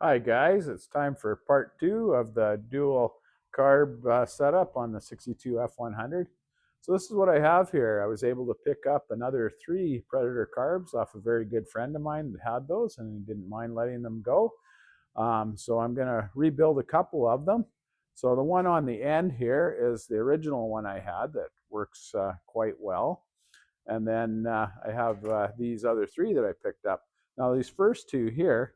Hi guys, it's time for part 2 of the dual carb setup on the 62 f100. So this is what I have here. I was able to pick up another 3 Predator carbs off a very good friend of mine that had those and he didn't mind letting them go. So I'm going to rebuild a couple of them. So the one on the end here is the original one I had that works quite well. And then I have these other 3 that I picked up. Now these first 2 here,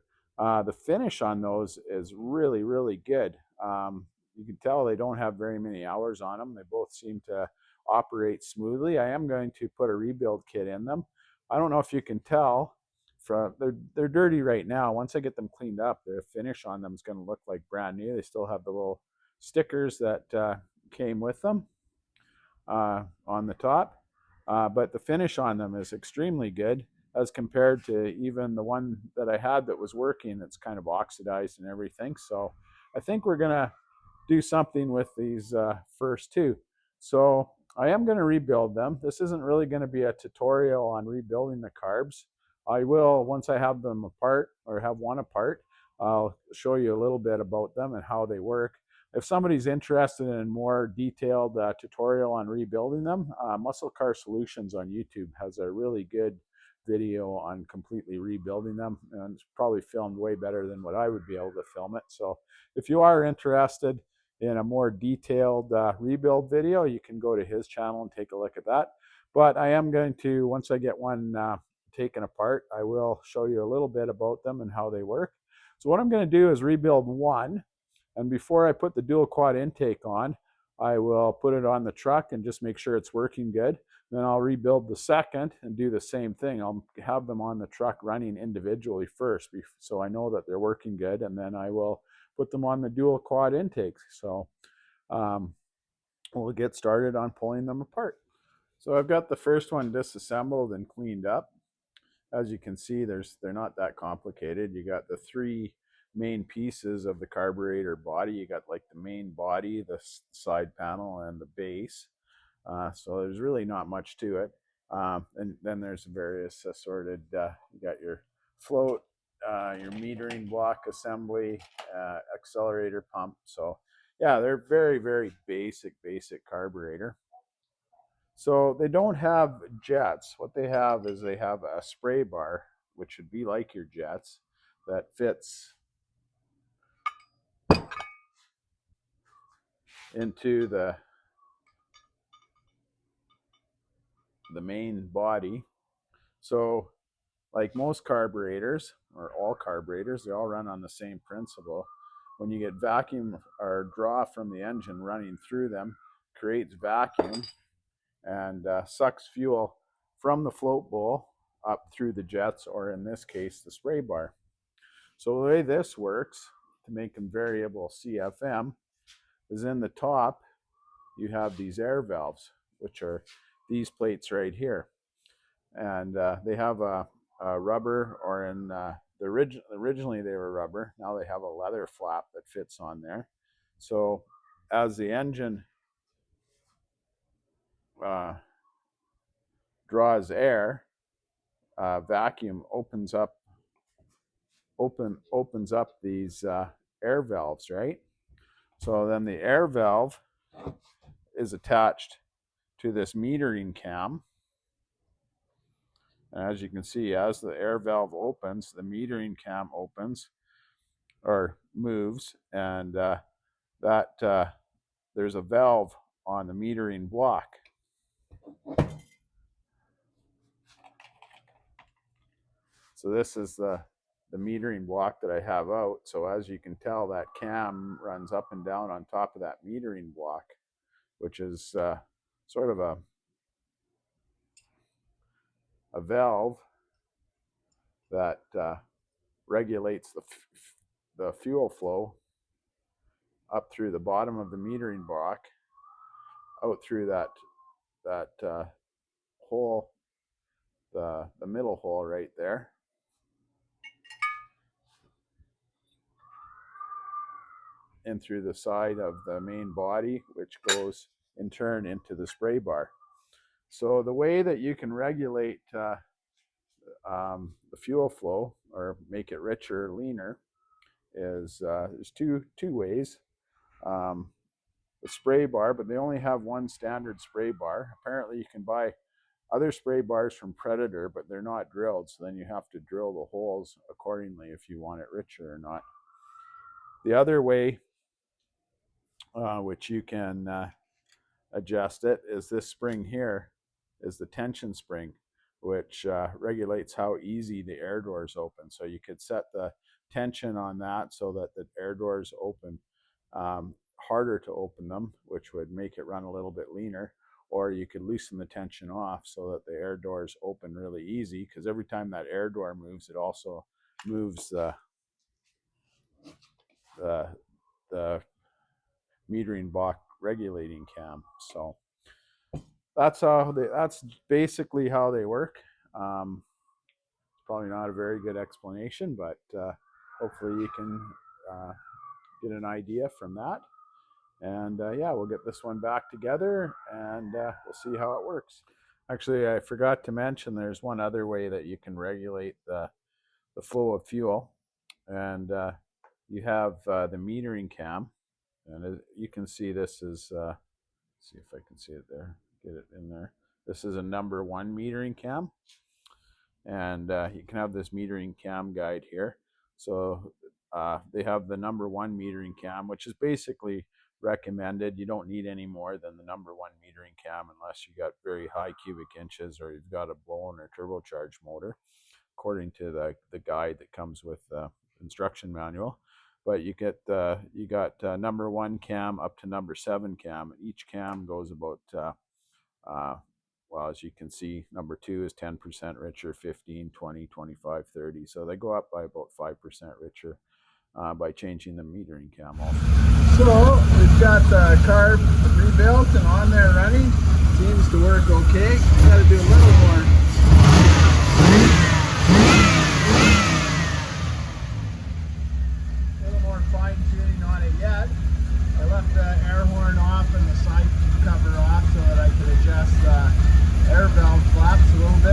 the finish on those is really, really good. You can tell they don't have very many hours on them. They both seem to operate smoothly. I am going to put a rebuild kit in them. I don't know if you can tell, they're dirty right now. Once I get them cleaned up, the finish on them is going to look like brand new. They still have the little stickers that came with them on the top. But the finish on them is extremely good as compared to even the one that I had that was working. It's kind of oxidized and everything. So I think we're going to do something with these first 2. So I am going to rebuild them. This isn't really going to be a tutorial on rebuilding the carbs. I will, once I have them apart or have one apart, I'll show you a little bit about them and how they work. If somebody's interested in a more detailed tutorial on rebuilding them, Muscle Car Solutions on YouTube has a really good video on completely rebuilding them, and it's probably filmed way better than what I would be able to film it. So if you are interested in a more detailed rebuild video, you can go to his channel and take a look at that. But I am going to, once I get one taken apart, I will show you a little bit about them and how they work. So what I'm going to do is rebuild one. And before I put the dual quad intake on, I will put it on the truck and just make sure it's working good. Then I'll rebuild the second and do the same thing. I'll have them on the truck running individually first, so I know that they're working good, and then I will put them on the dual quad intakes. So we'll get started on pulling them apart. So I've got the first one disassembled and cleaned up. As you can see, they're not that complicated. You got the 3 main pieces of the carburetor body. You got like the main body, the side panel, and the base. So there's really not much to it. And then there's various assorted, you got your float, your metering block assembly, accelerator pump. So yeah, they're very, very basic carburetor. So they don't have jets. What they have is they have a spray bar, which would be like your jets, that fits into the main body. So like most carburetors, or all carburetors, they all run on the same principle. When you get vacuum or draw from the engine running through them, creates vacuum and sucks fuel from the float bowl up through the jets, or in this case, the spray bar. So the way this works, to make them variable CFM, is in the top, you have these air valves, which are these plates right here. And they have a rubber, or in originally they were rubber. Now they have a leather flap that fits on there. So as the engine draws air, vacuum opens up these air valves, right? So then the air valve is attached to this metering cam. And as you can see, as the air valve opens, the metering cam opens or moves, and there's a valve on the metering block. So this is the metering block that I have out. So as you can tell, that cam runs up and down on top of that metering block, which is sort of a valve that regulates the fuel flow up through the bottom of the metering block, out through that hole, the middle hole right there, in through the side of the main body, which goes in turn into the spray bar. So the way that you can regulate the fuel flow, or make it richer or leaner, is there's two ways. The spray bar, but they only have one standard spray bar. Apparently you can buy other spray bars from Predator, but they're not drilled, so then you have to drill the holes accordingly if you want it richer or not. The other way, which you can adjust it, is this spring here, is the tension spring, which regulates how easy the air doors open. So you could set the tension on that so that the air doors open harder to open them, which would make it run a little bit leaner. Or you could loosen the tension off so that the air doors open really easy, because every time that air door moves, it also moves the metering block regulating cam. So that's basically how they work. Probably not a very good explanation, but hopefully you can get an idea from that. And yeah, we'll get this one back together and we'll see how it works. Actually, I forgot to mention there's one other way that you can regulate the flow of fuel. And you have the metering cam. And you can see this is, see if I can see it there, get it in there. This is a number 1 metering cam. And you can have this metering cam guide here. So they have the number 1 metering cam, which is basically recommended. You don't need any more than the number 1 metering cam unless you got very high cubic inches or you've got a blown or turbocharged motor, according to the guide that comes with the instruction manual. But you got number 1 cam up to number 7 cam. Each cam goes about well, as you can see, number 2 is 10% richer, 15, 20, 25, 30. So they go up by about 5% richer by changing the metering cam also. So we've got the carb rebuilt and on there running. Seems to work okay. We got to do a little more fine tuning on it yet. I left the air horn off and the side cover off so that I could adjust the air valve flaps a little bit.